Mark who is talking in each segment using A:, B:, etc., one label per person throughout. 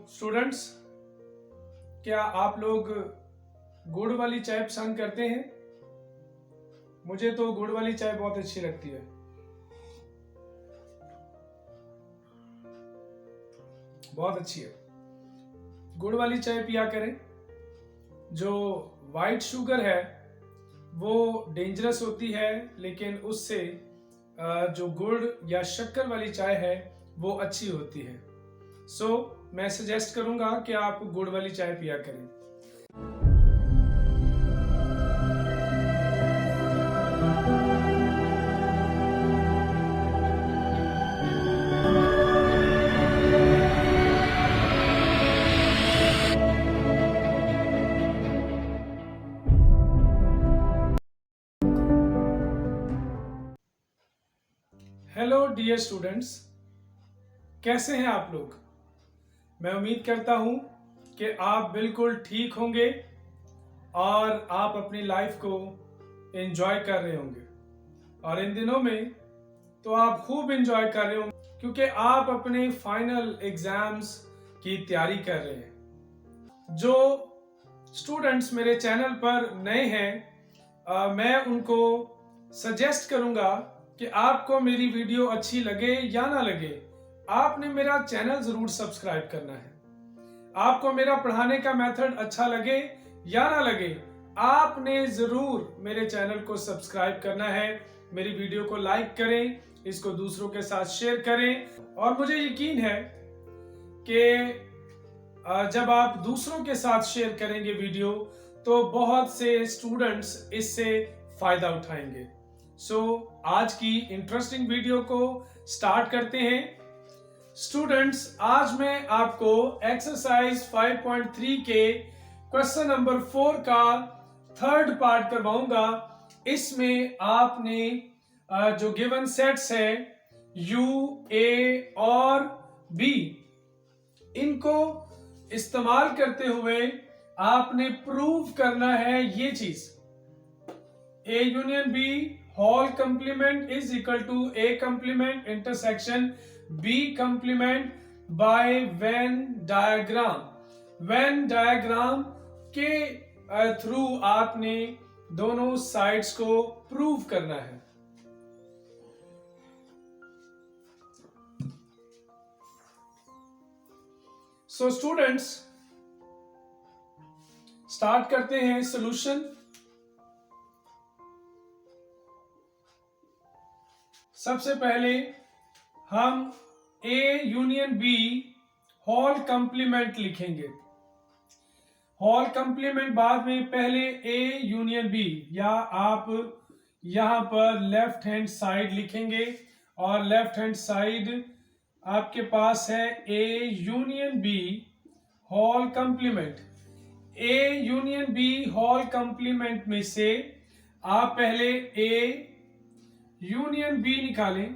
A: Students, क्या आप लोग गुड़ वाली चाय पसंद करते हैं? मुझे तो गुड़ वाली चाय बहुत अच्छी लगती है। बहुत अच्छी है। गुड़ वाली चाय पिया करें। जो वाइट शुगर है वो डेंजरस होती है, लेकिन उससे जो गुड़ या शक्कर वाली चाय है वो अच्छी होती है। मैं सजेस्ट करूंगा कि आप गुड़ वाली चाय पिया करें। हेलो डियर स्टूडेंट्स, कैसे हैं आप लोग? मैं उम्मीद करता हूं कि आप बिल्कुल ठीक होंगे और आप अपनी लाइफ को एंजॉय कर रहे होंगे। और इन दिनों में तो आप खूब एंजॉय कर रहे होंगे क्योंकि आप अपने फाइनल एग्जाम्स की तैयारी कर रहे हैं। जो स्टूडेंट्स मेरे चैनल पर नए हैं, मैं उनको सजेस्ट करूंगा कि आपको मेरी वीडियो अच्छी लगे या ना लगे, आपने मेरा चैनल जरूर सब्सक्राइब करना है। आपको मेरा पढ़ाने का मेथड अच्छा लगे या ना लगे, आपने जरूर मेरे चैनल को सब्सक्राइब करना है। मेरी वीडियो को लाइक करें, इसको दूसरों के साथ शेयर करें। और मुझे यकीन है कि जब आप दूसरों के साथ शेयर करेंगे वीडियो, तो बहुत से स्टूडेंट्स इससे फायदा उठाएंगे। आज की इंटरेस्टिंग वीडियो को स्टार्ट करते हैं। स्टूडेंट्स, आज मैं आपको एक्सरसाइज 5.3 के क्वेश्चन नंबर 4 का थर्ड पार्ट करवाऊंगा। इसमें आपने जो गिवन सेट्स है U, A और B, इनको इस्तेमाल करते हुए आपने प्रूव करना है ये चीज, A union B whole complement is equal to A complement intersection B complement by Venn diagram. Venn diagram के थ्रू आपने दोनों साइड्स को प्रूव करना है। स्टूडेंट्स, स्टार्ट करते हैं सॉल्यूशन। सबसे पहले हम A union B whole complement लिखेंगे। होल कंप्लीमेंट बाद में, पहले A यूनियन B, या आप यहां पर लेफ्ट हैंड साइड लिखेंगे और लेफ्ट हैंड साइड आपके पास है A union B whole complement. A union B whole complement में से आप पहले A यूनियन B निकालें।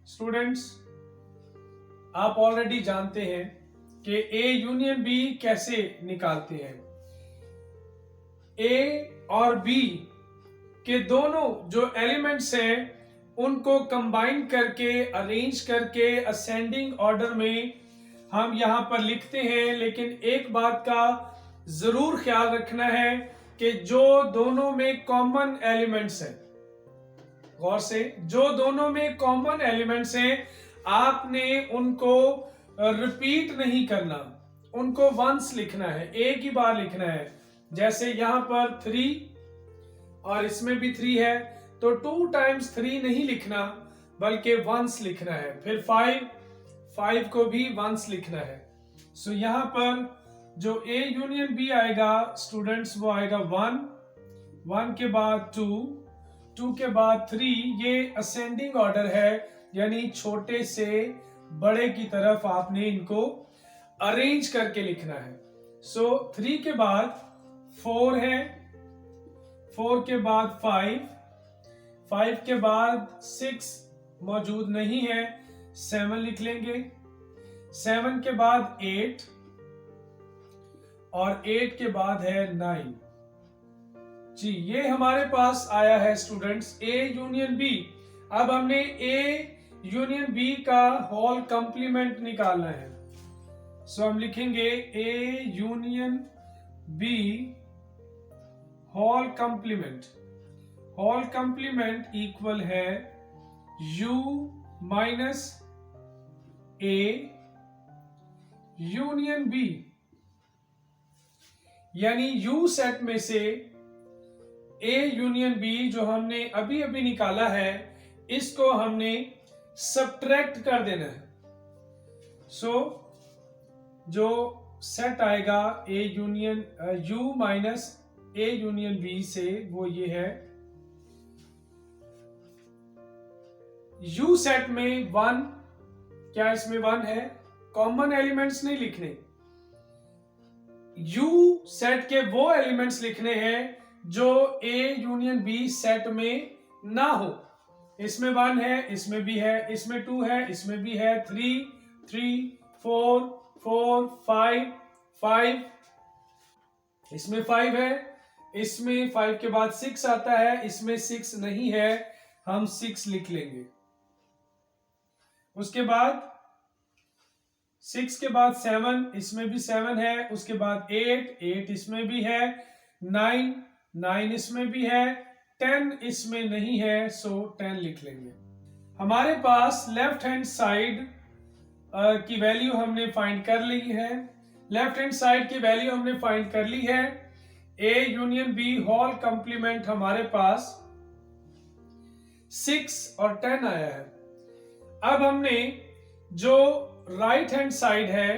A: स्टूडेंट्स, आप ऑलरेडी जानते हैं कि A यूनियन B कैसे निकालते हैं। A और B के दोनों जो एलिमेंट्स हैं उनको कंबाइन करके, अरेंज करके असेंडिंग ऑर्डर में हम यहां पर लिखते हैं। लेकिन एक बात का जरूर ख्याल रखना है कि जो दोनों में कॉमन एलिमेंट्स हैं, गौर से, जो दोनों में कॉमन एलिमेंट्स हैं, आपने उनको रिपीट नहीं करना, उनको वंस लिखना है, एक ही बार लिखना है। जैसे यहां पर 3 और इसमें भी 3 है, तो 2 टाइम्स 3 नहीं लिखना, बल्कि वंस लिखना है। फिर 5 को भी वंस लिखना है। यहां पर जो A यूनियन B आएगा स्टूडेंट्स, वो आएगा 1 के बाद 2 के बाद 3। ये असेंडिंग ऑर्डर है, यानी छोटे से बड़े की तरफ आपने इनको अरेंज करके लिखना है। 3 के बाद 4 है, 4 के बाद 5 के बाद 6 मौजूद नहीं है, 7 लिख लेंगे। 7 के बाद 8 और 8 के बाद है 9। जी, ये हमारे पास आया है स्टूडेंट्स A यूनियन B। अब हमने A यूनियन B का होल कंप्लीमेंट निकालना है। सो हम लिखेंगे A union B whole complement. Whole complement equal है u minus A union B, यानी u सेट में से a यूनियन b जो हमने अभी अभी निकाला है, इसको हमने सब्ट्रैक्ट कर देना है। सो जो सेट आएगा a union u minus a union b से, वो ये है u सेट में 1, क्या इसमें 1 है? कॉमन एलिमेंट्स नहीं लिखने, u सेट के वो एलिमेंट्स लिखने हैं जो a यूनियन b सेट में ना हो। इसमें 1 है, इसमें भी है, इसमें 2 है, इसमें भी है, 3 3 4 4 5 5, इसमें 5 है, इसमें 5 के बाद 6 आता है, इसमें 6 नहीं है, हम 6 लिख लेंगे। उसके बाद 6 के बाद 7, इसमें भी 7 है, उसके बाद 8 8 इसमें भी है, 9 9 इसमें भी है, 10 इसमें नहीं है, सो 10 लिख लेंगे। हमारे पास लेफ्ट हैंड साइड की वैल्यू हमने फाइंड कर ली है। लेफ्ट हैंड साइड की वैल्यू हमने फाइंड कर ली है। A union B whole complement हमारे पास 6 और 10 आया है। अब हमने जो राइट हैंड साइड है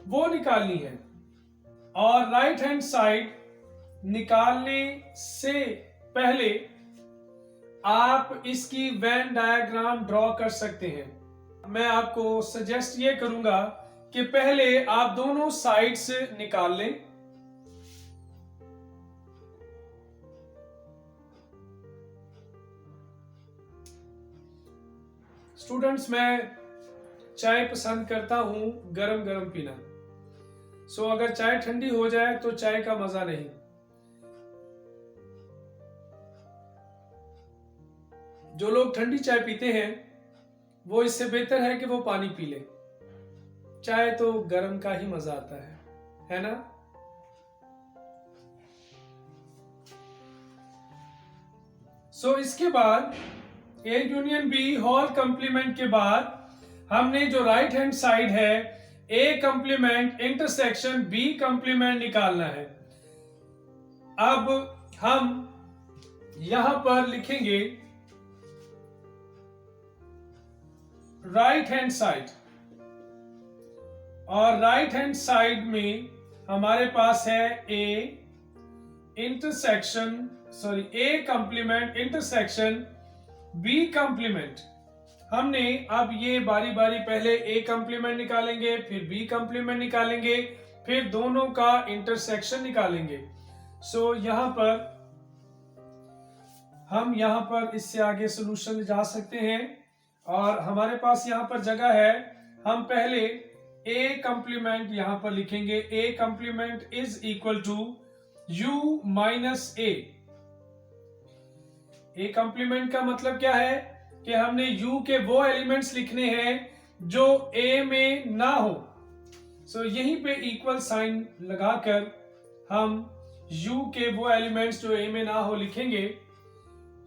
A: वो निकालनी है, और राइट हैंड साइड निकालने से पहले आप इसकी वेन डायग्राम ड्रॉ कर सकते हैं। मैं आपको सजेस्ट ये करूंगा कि पहले आप दोनों साइड्स निकाल लें। स्टूडेंट्स, मैं चाय पसंद करता हूं गरम गरम पीना। सो अगर चाय ठंडी हो जाए तो चाय का मजा नहीं। जो लोग ठंडी चाय पीते हैं वो इससे बेहतर है कि वो पानी पी ले। चाय तो गरम का ही मजा आता है ना? सो इसके बाद A union B whole complement के बाद हमने जो राइट हैंड साइड है A complement intersection B complement निकालना है। अब हम यहां पर लिखेंगे राइट हैंड साइड, और राइट हैंड साइड में हमारे पास है A complement intersection B complement. हमने अब ये बारी बारी पहले ए कंप्लीमेंट निकालेंगे, फिर बी कंप्लीमेंट निकालेंगे, फिर दोनों का इंटरसेक्शन निकालेंगे। सो यहां पर हम इससे आगे सॉल्यूशन जा सकते हैं, और हमारे पास यहां पर जगह है। हम पहले ए कंप्लीमेंट यहां पर लिखेंगे। A complement is equal to u minus A. A complement का मतलब क्या है कि हमने u के वो एलिमेंट्स लिखने हैं जो a में ना हो। सो यहीं पे इक्वल साइन लगाकर हम u के वो एलिमेंट्स जो a में ना हो लिखेंगे।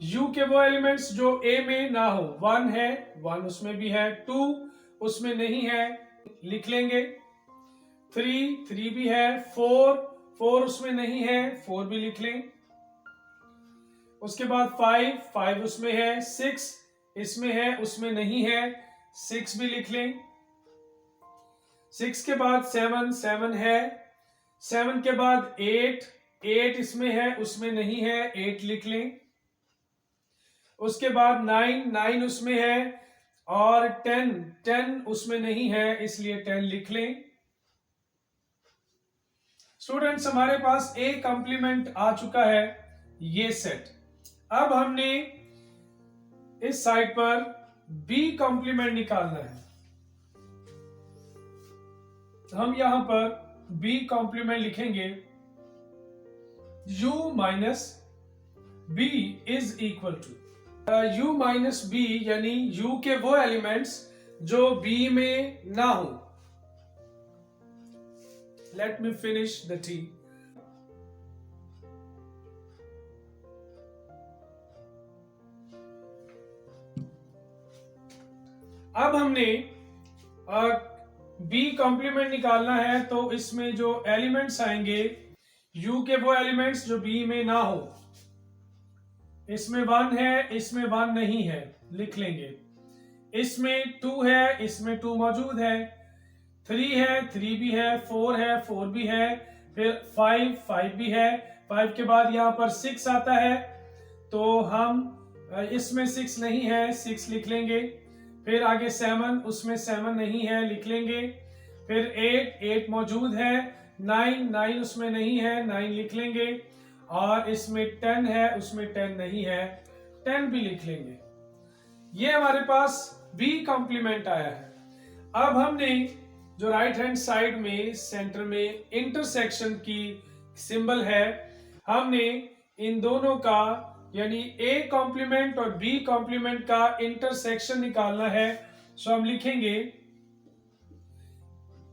A: u के वो एलिमेंट्स जो a में ना हो, 1 है, 1 उसमें भी है, 2 उसमें नहीं है, लिख लेंगे। 3 भी है, 4 उसमें नहीं है, 4 भी लिख लें। उसके बाद 5 उसमें है, 6 इसमें है, उसमें नहीं है, 6 भी लिख लें। 6 के बाद 7 है, 7 के बाद 8 इसमें है, उसमें नहीं है, 8 लिख लें। उसके बाद 9 उसमें है, और 10 उसमें नहीं है, इसलिए 10 लिख लें। स्टूडेंट्स, हमारे पास ए कंप्लीमेंट आ चुका है, ये सेट। अब हमने इस साइड पर बी कंप्लीमेंट निकालना है। हम यहां पर बी कंप्लीमेंट लिखेंगे। u minus B is equal to u minus B, यानी u के वो एलिमेंट्स जो b में ना हो। Let me finish the tea. अब हमने बी कॉम्प्लीमेंट निकालना है, तो इसमें जो एलिमेंट्स आएंगे यू के, वो एलिमेंट्स जो बी में ना हो। इसमें 1 है, इसमें 1 नहीं है, लिख लेंगे। इसमें 2 है, इसमें 2 मौजूद है। 3 है, 3 भी है। 4 है, 4 भी है। फिर 5 भी है। 5 के बाद यहाँ पर 6 आता है, तो हम इसमें 6 नहीं है, 6 लिख लेंगे। फिर आगे 7, उसमें 7 नहीं है, लिख लेंगे। फिर 8 मौजूद है। 9 उसमें नहीं है, 9 लिख लेंगे। और इसमें 10 है, उसमें 10 नहीं है, 10 भी लिख लेंगे। ये हमारे पास बी कॉम्प्लीमेंट आया है। अब हमने जो राइट हैंड साइड में सेंटर में इंटरसेक्शन की सिंबल है, हमने इन दोनों का यानी ए कॉम्प्लीमेंट और बी कॉम्प्लीमेंट का इंटरसेक्शन निकालना है। सो हम लिखेंगे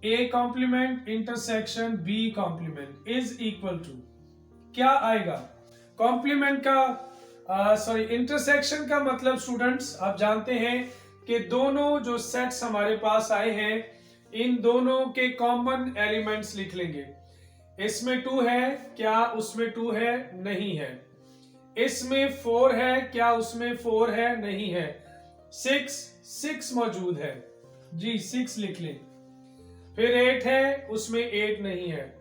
A: A complement intersection B complement is equal to, क्या आएगा कॉम्प्लीमेंट का सॉरी इंटरसेक्शन का मतलब स्टूडेंट्स आप जानते हैं कि दोनों जो सेट्स हमारे पास आए हैं, इन दोनों के कॉमन एलिमेंट्स लिख लेंगे। इसमें 2 है, क्या उसमें 2 है? नहीं है। इसमें 4 है, क्या उसमें 4 है? नहीं है। 6 मौजूद है जी, 6 लिख लें। फिर 8 है, उसमें 8 नहीं है।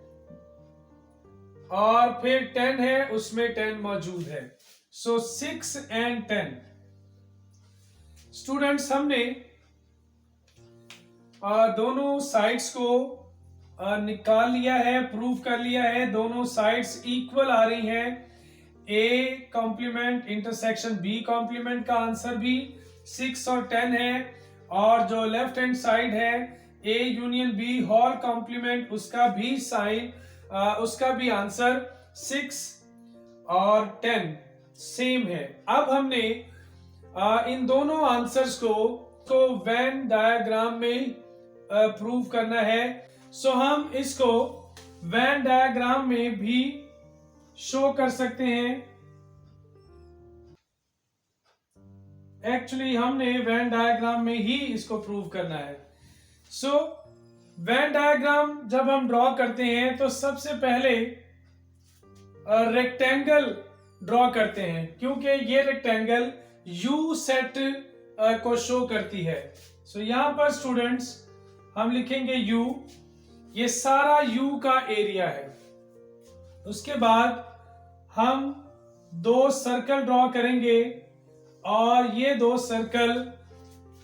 A: और फिर 10 है, उसमें 10 मौजूद है। सो 6 एंड 10। स्टूडेंट्स हमने दोनों साइड्स को निकाल लिया है, प्रूव कर लिया है। दोनों साइड्स इक्वल आ रही हैं। A complement intersection B complement का आंसर भी 6 और 10 है। और जो लेफ्ट हैंड साइड है A union B whole complement, उसका भी साइन उसका भी आंसर 6 और 10 सेम है। अब हमने इन दोनों आंसर्स को वेन डायग्राम में प्रूव करना है। सो हम इसको वेन डायग्राम में भी शो कर सकते हैं। एक्चुअली हमने वेन डायग्राम में ही इसको प्रूव करना है। सो वेन डायग्राम जब हम ड्रॉ करते हैं तो सबसे पहले रेक्टेंगल ड्रॉ करते हैं, क्योंकि ये रेक्टेंगल यू सेट को शो करती है। सो यहां पर स्टूडेंट्स हम लिखेंगे यू, ये सारा यू का एरिया है। उसके बाद हम 2 सर्कल ड्रॉ करेंगे और ये 2 सर्कल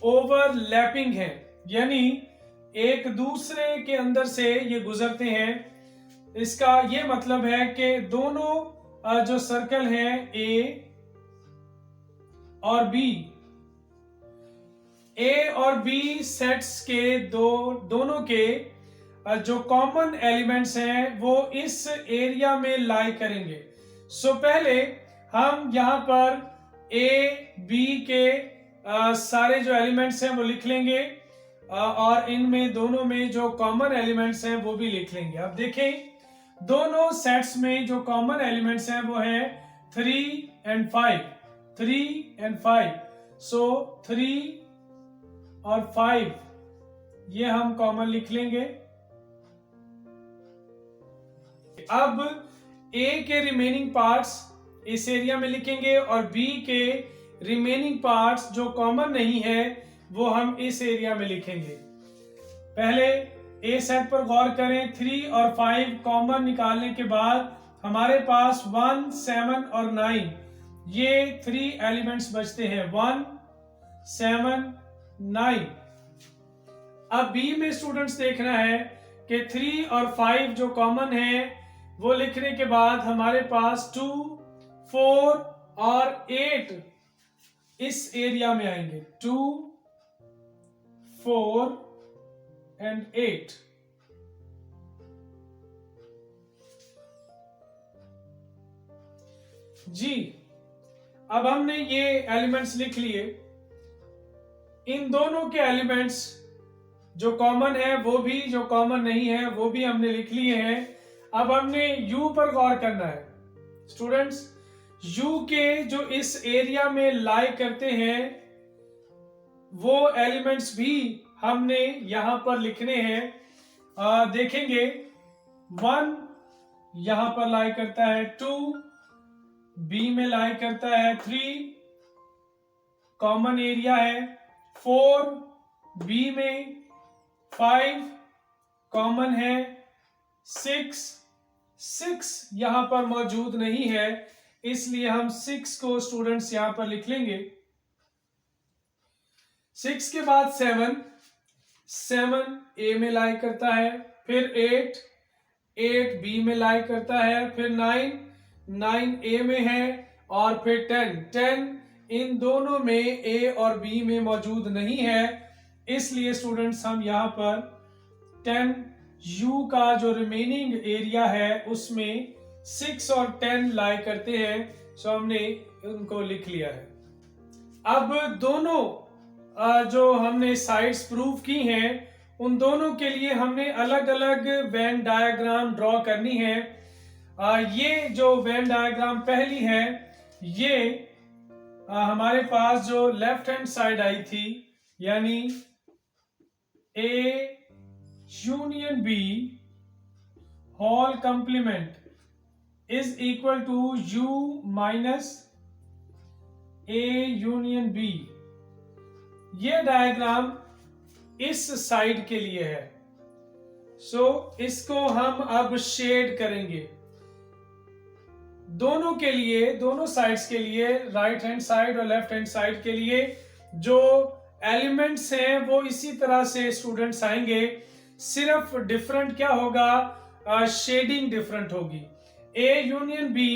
A: ओवरलैपिंग हैं, यानी एक दूसरे के अंदर से ये गुजरते हैं। इसका ये मतलब है कि दोनों जो सर्कल हैं ए और बी, ए और बी सेट्स के दोनों के जो कॉमन एलिमेंट्स हैं वो इस एरिया में लाई करेंगे। सो पहले हम यहां पर ए बी के सारे जो एलिमेंट्स हैं वो लिख लेंगे और इनमें दोनों में जो कॉमन एलिमेंट्स हैं वो भी लिख लेंगे। अब देखें दोनों सेट्स में जो कॉमन एलिमेंट्स हैं वो है 3 and 5। सो 3 और 5 ये हम कॉमन लिख लेंगे। अब ए के रिमेनिंग पार्ट्स इस एरिया में लिखेंगे और बी के रिमेनिंग पार्ट्स जो कॉमन नहीं है वो हम इस एरिया में लिखेंगे। पहले ए सेट पर गौर करें। 3 और 5 कॉमन निकालने के बाद हमारे पास 1, 7 और 9 ये 3 एलिमेंट्स बचते हैं। 1, 7, 9। अब बी में स्टूडेंट्स देखना है कि 3 और 5 जो कॉमन है वो लिखने के बाद हमारे पास 2, 4 और 8 इस एरिया में आएंगे। 2, 4 and 8। जी, अब हमने ये एलिमेंट्स लिख लिए। इन दोनों के एलिमेंट्स जो कॉमन है वो भी, जो कॉमन नहीं है वो भी हमने लिख लिए हैं। अब हमने यू पर गौर करना है स्टूडेंट्स। यू के जो इस एरिया में लाई करते हैं वो एलिमेंट्स भी हमने यहां पर लिखने हैं। देखेंगे 1 यहां पर लाई करता है, 2 बी में लाई करता है, 3 कॉमन एरिया है, 4 बी में, 5 कॉमन है, 6 यहां पर मौजूद नहीं है, इसलिए हम 6 को स्टूडेंट्स यहां पर लिख लेंगे। 6 के बाद 7 ए में लाई करता है, फिर 8 बी में लाई करता है, फिर 9 ए में है, और फिर 10 इन दोनों में ए और बी में मौजूद नहीं है, इसलिए स्टूडेंट्स हम यहां पर 10 यू का जो रिमेनिंग एरिया है उसमें 6 और 10 लाई करते हैं। सो हमने उनको लिख लिया है। अब दोनों जो हमने साइड्स प्रूव की हैं उन दोनों के लिए हमने अलग अलग वेन डायग्राम ड्रॉ करनी है। ये जो वेन डायग्राम पहली है, ये हमारे पास जो लेफ्ट हैंड साइड आई थी, यानी A union B whole complement is equal to U minus A union B. ये डायग्राम इस साइड के लिए है। सो इसको हम अब शेड करेंगे दोनों के लिए, दोनों साइड्स के लिए, राइट हैंड साइड और लेफ्ट हैंड साइड के लिए जो एलिमेंट्स हैं वो इसी तरह से स्टूडेंट्स आएंगे। सिर्फ डिफरेंट क्या होगा, शेडिंग डिफरेंट होगी। A union B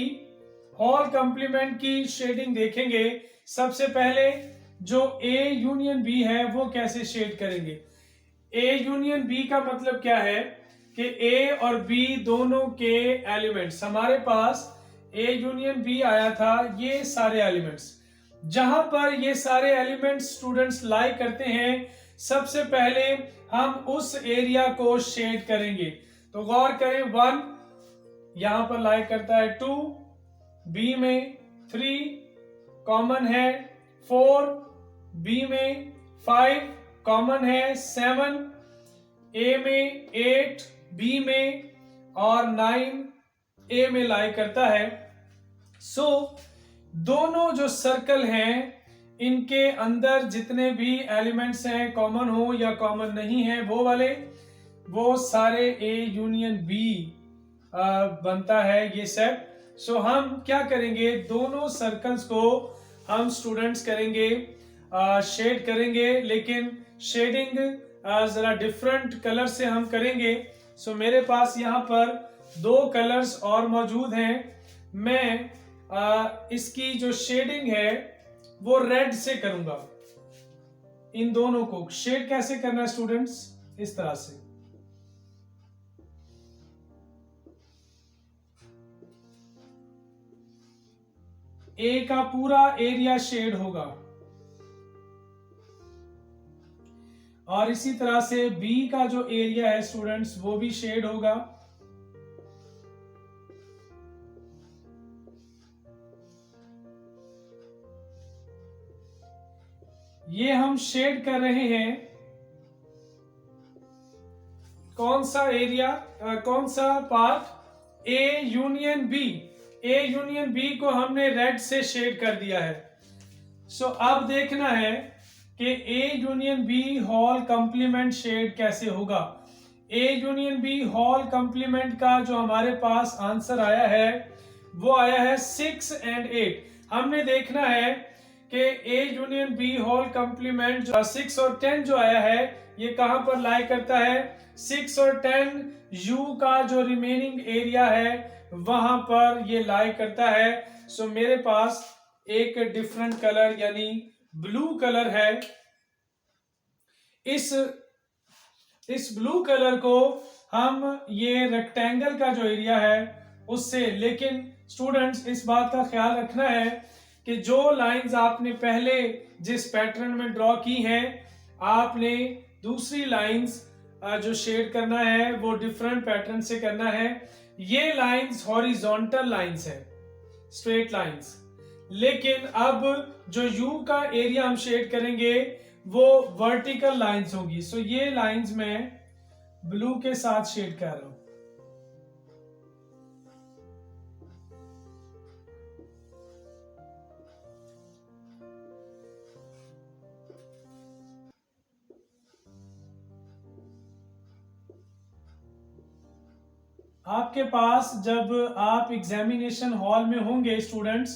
A: whole complement की शेडिंग देखेंगे। सबसे पहले जो ए यूनियन बी है वो कैसे शेड करेंगे। ए यूनियन बी का मतलब क्या है कि ए और बी दोनों के एलिमेंट्स, हमारे पास ए यूनियन बी आया था, ये सारे एलिमेंट्स, जहां पर ये सारे एलिमेंट्स स्टूडेंट्स लाई करते हैं, सबसे पहले हम उस एरिया को शेड करेंगे। तो गौर करें, 1 यहां पर लाई करता है, 2 बी में, 3 कॉमन है, 4 बी में, 5 कॉमन है, 7 ए में, 8 बी में, और 9 ए में लाई करता है। सो दोनों जो सर्कल हैं इनके अंदर जितने भी एलिमेंट्स हैं, कॉमन हो या कॉमन नहीं है वो वाले, वो सारे ए यूनियन बी बनता है ये सेट। सो हम क्या करेंगे, दोनों सर्कल्स को हम स्टूडेंट्स करेंगे शेड करेंगे, लेकिन शेडिंग जरा डिफरेंट कलर से हम करेंगे। सो मेरे पास यहाँ पर 2 कलर्स और मौजूद हैं। मैं इसकी जो शेडिंग है वो रेड से करूंगा। इन दोनों को शेड कैसे करना है स्टूडेंट्स, इस तरह से। ए का पूरा एरिया शेड होगा, और इसी तरह से बी का जो एरिया है स्टूडेंट्स वो भी शेड होगा। ये हम शेड कर रहे हैं कौन सा एरिया, कौन सा part, A union B. A union B को हमने रेड से शेड कर दिया है। सो अब देखना है कि A union B whole complement shade कैसे होगा। A union B whole complement का जो हमारे पास आंसर आया है वो आया है 6 और 8। हमने देखना है कि A union B whole complement 6 और 10 जो आया है ये कहां पर लाई करता है। 6 और 10 यू का जो रिमेनिंग एरिया है वहां पर ये लाई करता है। सो मेरे पास एक डिफरेंट कलर यानी ब्लू कलर है। इस ब्लू कलर को हम ये रेक्टेंगल का जो एरिया है उससे, लेकिन स्टूडेंट्स इस बात का ख्याल रखना है कि जो लाइंस आपने पहले जिस पैटर्न में ड्रॉ की हैं आपने दूसरी लाइंस जो शेड करना है वो डिफरेंट पैटर्न से करना है। ये लाइंस हॉरिजॉन्टल लाइंस है, स्ट्रेट लाइंस। लेकिन अब जो यू का एरिया हम शेड करेंगे वो वर्टिकल लाइंस होगी। सो ये लाइंस मैं ब्लू के साथ शेड कर रहा हूं। आपके पास जब आप एग्जामिनेशन हॉल में होंगे स्टूडेंट्स,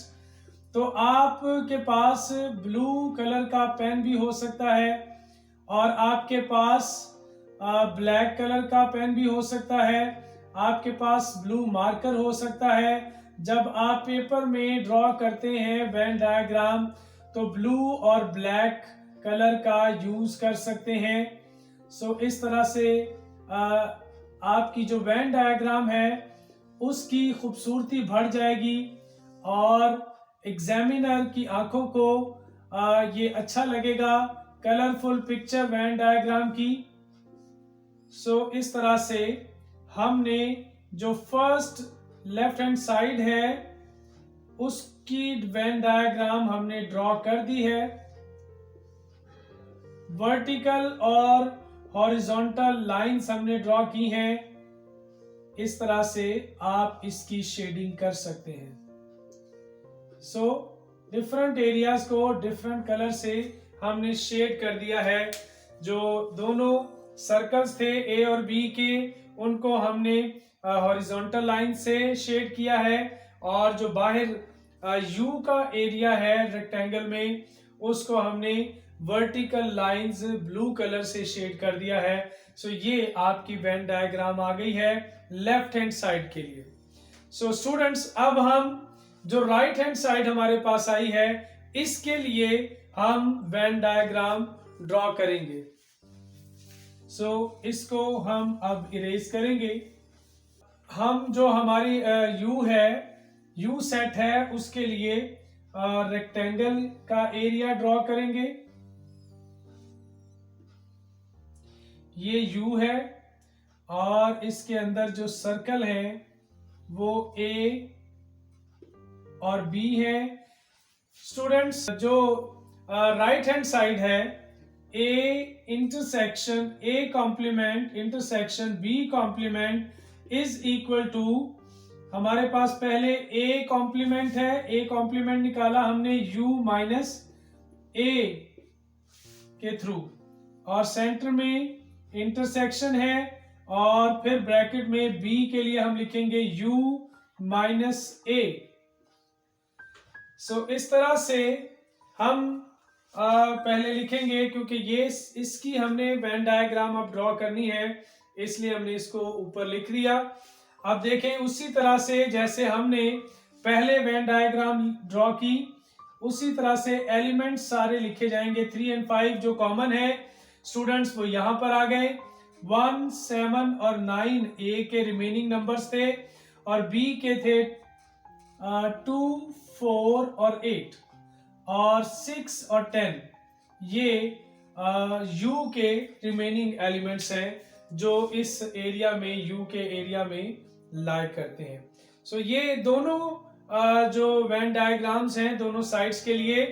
A: तो आपके पास ब्लू कलर का पेन भी हो सकता है और आपके पास ब्लैक कलर का पेन भी हो सकता है, आपके पास ब्लू मार्कर हो सकता है। जब आप पेपर में ड्रॉ करते हैं वेन डायग्राम तो ब्लू और ब्लैक कलर का यूज कर सकते हैं। सो इस तरह से आपकी जो वेन डायग्राम है उसकी खूबसूरती बढ़ जाएगी और एग्जामिनर की आंखों को ये अच्छा लगेगा, कलरफुल पिक्चर वेन डायग्राम की। सो इस तरह से हमने जो फर्स्ट लेफ्ट हैंड साइड है उसकी वेन डायग्राम हमने ड्रॉ कर दी है। वर्टिकल और हॉरिजॉन्टल लाइंस हमने ड्रॉ की हैं। इस तरह से आप इसकी शेडिंग कर सकते हैं। सो डिफरेंट एरियाज को डिफरेंट कलर से हमने शेड कर दिया है। जो दोनों सर्कल्स थे ए और बी के, उनको हमने हॉरिजॉन्टल लाइन से शेड किया है और जो बाहर यू का एरिया है रेक्टेंगल में उसको हमने वर्टिकल लाइंस ब्लू कलर से शेड कर दिया है। सो ये आपकी वेन डायग्राम आ गई है लेफ्ट हैंड साइड के लिए। सो स्टूडेंट्स, अब हम जो राइट हैंड साइड हमारे पास आई है इसके लिए हम वेन डायग्राम ड्रॉ करेंगे। सो इसको हम अब इरेज करेंगे। हम जो हमारी यू है, यू सेट है, उसके लिए रेक्टेंगल का एरिया ड्रॉ करेंगे। ये यू है और इसके अंदर जो सर्कल है वो ए और बी है। स्टूडेंट्स, जो राइट हैंड साइड है, A intersection A complement intersection B complement is equal to, हमारे पास पहले ए कॉम्प्लीमेंट है, ए कॉम्प्लीमेंट निकाला हमने यू माइनस ए के थ्रू, और सेंटर में इंटरसेक्शन है और फिर ब्रैकेट में बी के लिए हम लिखेंगे यू माइनस ए। सो इस तरह से हम पहले लिखेंगे, क्योंकि ये इसकी हमने वेन डायग्राम अब ड्रॉ करनी है इसलिए हमने इसको ऊपर लिख दिया। अब देखें, उसी तरह से जैसे हमने पहले वेन डायग्राम ड्रॉ की उसी तरह से एलिमेंट्स सारे लिखे जाएंगे। 3 और 5 जो कॉमन है स्टूडेंट्स वो यहां पर आ गए। 1, 7 और 9 ए के रिमेनिंग नंबर्स थे और बी के थे 2, 4 और 8 और 6 और 10 ये यू के रिमेनिंग एलिमेंट्स हैं जो इस एरिया में यू के एरिया में लाई करते हैं। सो ये दोनों जो वेन डायग्राम्स हैं दोनों साइड्स के लिए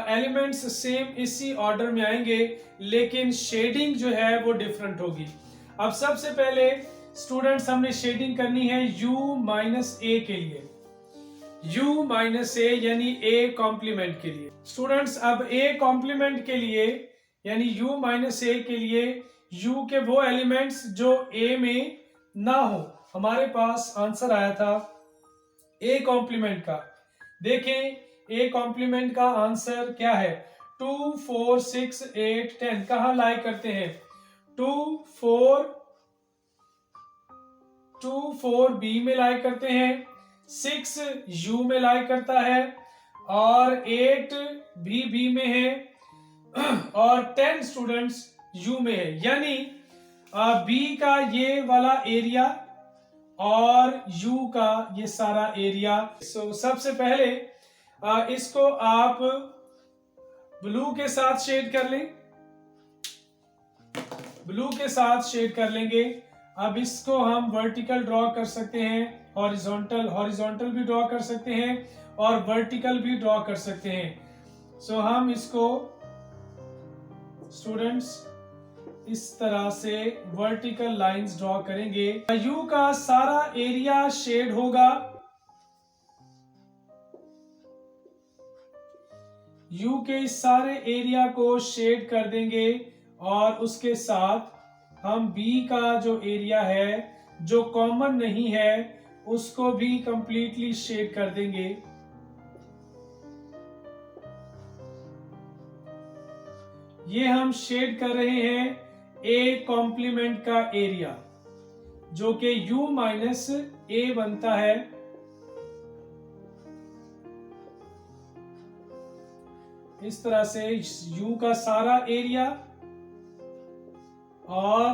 A: एलिमेंट्स सेम इसी ऑर्डर में आएंगे, लेकिन शेडिंग जो है वो डिफरेंट होगी। अब सबसे पहले स्टूडेंट्स हमने शेडिंग करनी है यू माइनस ए के लिए, u माइनस ए यानी a कॉम्प्लीमेंट के लिए। स्टूडेंट्स, अब a कॉम्प्लीमेंट के लिए यानी u माइनस ए के लिए u के वो एलिमेंट्स जो a में ना हो, हमारे पास आंसर आया था a कॉम्प्लीमेंट का। देखें a कॉम्प्लीमेंट का आंसर क्या है, 2, 4, 6, 8, 10 कहां लाई करते हैं, 2, 4 b में लाई करते हैं, 6 यू में लाई करता है और 8 भी बी में है और 10 स्टूडेंट्स यू में है। यानी बी का ये वाला एरिया और यू का ये सारा एरिया। सो सबसे पहले इसको आप ब्लू के साथ शेड कर लें। ब्लू के साथ शेड कर लेंगे। अब इसको हम वर्टिकल ड्रॉ कर सकते हैं, हॉरिजॉन्टल भी ड्रॉ कर सकते हैं और वर्टिकल भी ड्रॉ कर सकते हैं। सो हम इसको स्टूडेंट्स इस तरह से वर्टिकल लाइंस ड्रॉ करेंगे। यू का सारा एरिया शेड होगा। यू के इस सारे एरिया को शेड कर देंगे और उसके साथ हम बी का जो एरिया है जो कॉमन नहीं है उसको भी कंप्लीटली शेड कर देंगे। ये हम शेड कर रहे हैं ए कॉम्प्लीमेंट का एरिया जो कि u माइनस ए बनता है। इस तरह से u का सारा एरिया और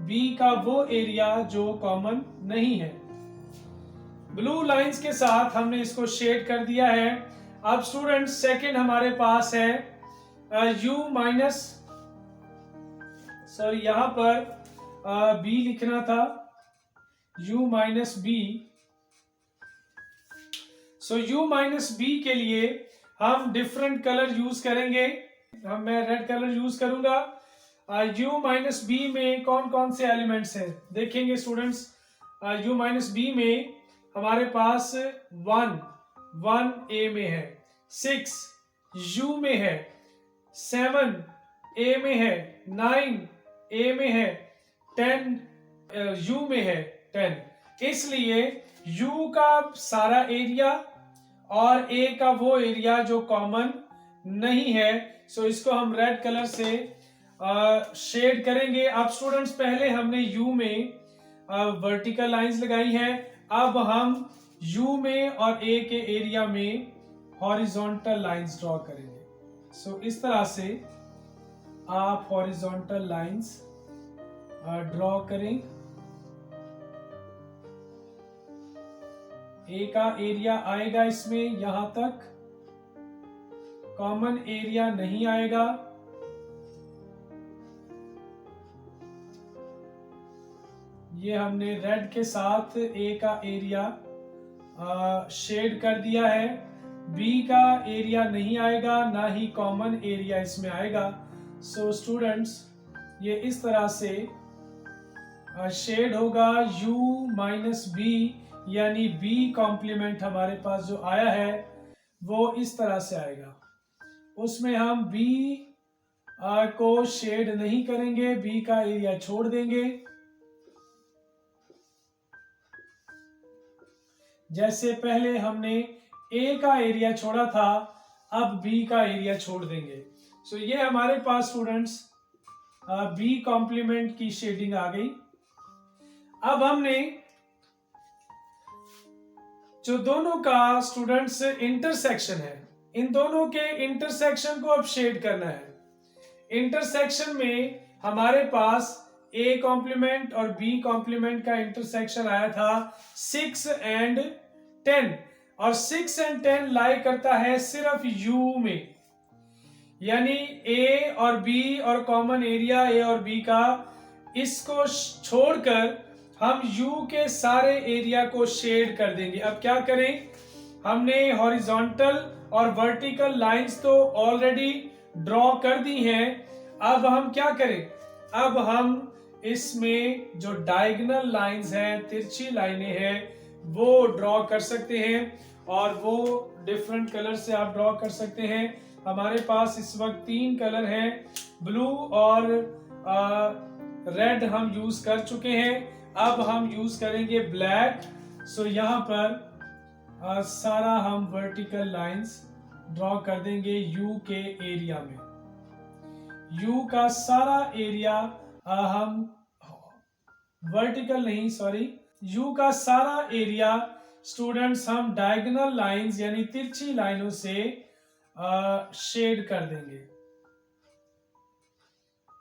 A: b का वो एरिया जो कॉमन नहीं है। ब्लू लाइंस के साथ हमने इसको शेड कर दिया है। अब स्टूडेंट्स सेकंड हमारे पास है u माइनस, सॉरी यहां पर b लिखना था, u माइनस बी। सो u माइनस बी के लिए हम डिफरेंट कलर यूज करेंगे। मैं रेड कलर यूज करूंगा। u माइनस बी में कौन कौन से एलिमेंट्स हैं देखेंगे स्टूडेंट्स। u माइनस बी में हमारे पास 1 ए में है, 6 u में है, 7 ए में है, 9 ए में है, 10 u में है 10। इसलिए u का सारा एरिया और a का वो एरिया जो कॉमन नहीं है, सो इसको हम रेड कलर से शेड करेंगे। अब स्टूडेंट्स पहले हमने u में वर्टिकल लाइंस लगाई हैं, अब हम u में और a के एरिया में हॉरिजॉन्टल लाइंस ड्रॉ करेंगे। सो इस तरह से आप हॉरिजॉन्टल लाइंस ड्रॉ करें। ए का एरिया आएगा इसमें यहां तक, कॉमन एरिया नहीं आएगा। ये हमने रेड के साथ ए का एरिया शेड कर दिया है। बी का एरिया नहीं आएगा, ना ही कॉमन एरिया इसमें आएगा। सो स्टूडेंट्स ये इस तरह से शेड होगा। u माइनस बी यानी b कॉम्प्लीमेंट हमारे पास जो आया है वो इस तरह से आएगा। उसमें हम b को शेड नहीं करेंगे, b का एरिया छोड़ देंगे। जैसे पहले हमने a का एरिया छोड़ा था, अब b का एरिया छोड़ देंगे। सो ये हमारे पास स्टूडेंट्स b कॉम्प्लीमेंट की शेडिंग आ गई। अब हमने जो दोनों का स्टूडेंट्स इंटरसेक्शन है, इन दोनों के इंटरसेक्शन को अब शेड करना है। इंटरसेक्शन में हमारे पास a कॉम्प्लीमेंट और b कॉम्प्लीमेंट का इंटरसेक्शन आया था 6 एंड 10, और 6 एंड 10 लाई करता है सिर्फ u में, यानी a और b और कॉमन एरिया a और b का, इसको छोड़कर हम u के सारे एरिया को शेड कर देंगे। अब क्या करें, हमने हॉरिजॉन्टल और वर्टिकल लाइंस तो ऑलरेडी ड्रॉ कर दी हैं। अब हम क्या करें, अब हम इसमें जो डायगोनल लाइंस हैं, तिरछी लाइनें हैं, वो ड्रॉ कर सकते हैं और वो डिफरेंट कलर से आप ड्रॉ कर सकते हैं। हमारे पास इस वक्त 3 कलर हैं, ब्लू और रेड हम यूज कर चुके हैं। अब हम यूज करेंगे ब्लैक। सो यहाँ पर सारा हम वर्टिकल लाइंस ड्रॉ कर देंगे u के एरिया में। u का सारा एरिया हम वर्टिकल नहीं, सॉरी, u का सारा एरिया स्टूडेंट्स हम डायगोनल लाइंस यानी तिरछी लाइनों से शेड कर देंगे।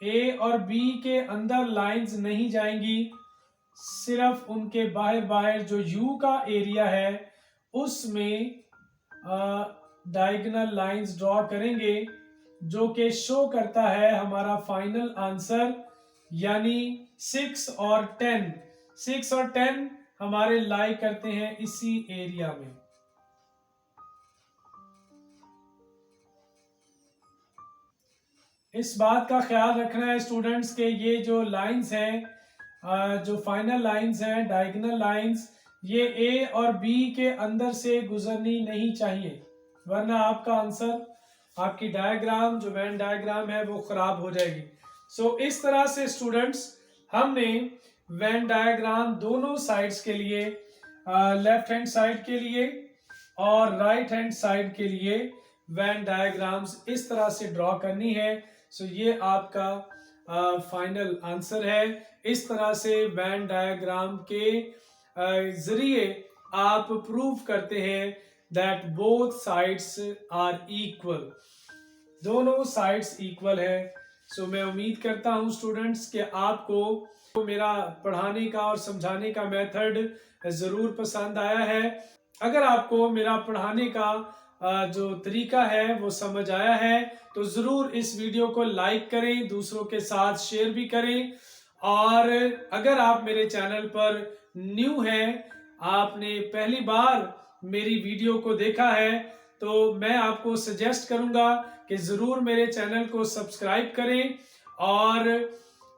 A: a और b के अंदर लाइंस नहीं जाएंगी, सिर्फ उनके बाहर बाहर जो u का एरिया है उसमें डायगोनल लाइंस ड्रॉ करेंगे, जो कि शो करता है हमारा फाइनल आंसर यानी 6 और 10, 6 और 10 हमारे लाई करते हैं इसी एरिया में। इस बात का ख्याल रखना है स्टूडेंट्स के ये जो लाइंस हैं, जो फाइनल लाइंस हैं, डायगोनल लाइंस, ये ए और बी के अंदर से गुजरनी नहीं चाहिए, वरना आपका आंसर, आपकी डायग्राम जो वेन डायग्राम है वो खराब हो जाएगी। सो इस तरह से स्टूडेंट्स हमने वेन डायग्राम दोनों साइड्स के लिए, लेफ्ट हैंड साइड के लिए और राइट हैंड साइड के लिए वेन डायग्राम्स इस तरह से ड्रॉ करनी है। सो ये आपका फाइनल आंसर है। इस तरह से वेन डायग्राम के जरिए आप प्रूव करते हैं that both sides are equal, दोनों साइड्स इक्वल है। सो मैं उम्मीद करता हूं स्टूडेंट्स कि आपको मेरा पढ़ाने का और समझाने का मेथड ज़रूर पसंद आया है। अगर आपको मेरा पढ़ाने का जो तरीका है वो समझ आया है तो ज़रूर इस वीडियो को लाइक करें, दूसरों के साथ शेयर भी करें। और अगर आप मेरे चैनल पर न्यू हैं, आपने पहली बार मेरी वीडियो को देखा है, तो मैं आपको सजेस्ट करूंगा कि ज़रूर मेरे चैनल को सब्सक्राइब करें। और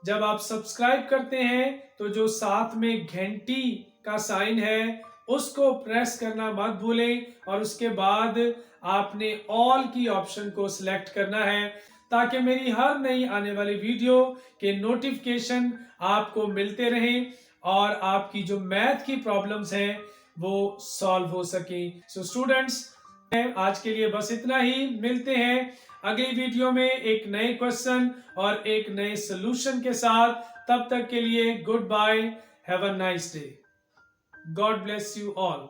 A: जब आप सब्सक्राइब करते हैं तो जो साथ में घंटी का साइन है उसको प्रेस करना मत भूलें, और उसके बाद आपने ऑल की ऑप्शन को सिलेक्ट करना है ताकि मेरी हर नई आने वाली वीडियो के नोटिफिकेशन आपको मिलते रहें और आपकी जो मैथ की प्रॉब्लम्स हैं वो सॉल्व हो सकें। सो स्टूडेंट्स, आज के लिए बस इतना ही। मिलते हैं अगली वीडियो में एक नए क्वेश्चन और एक नए सोल्यूशन के साथ। तब तक के लिए good bye, have a nice day, God bless you all.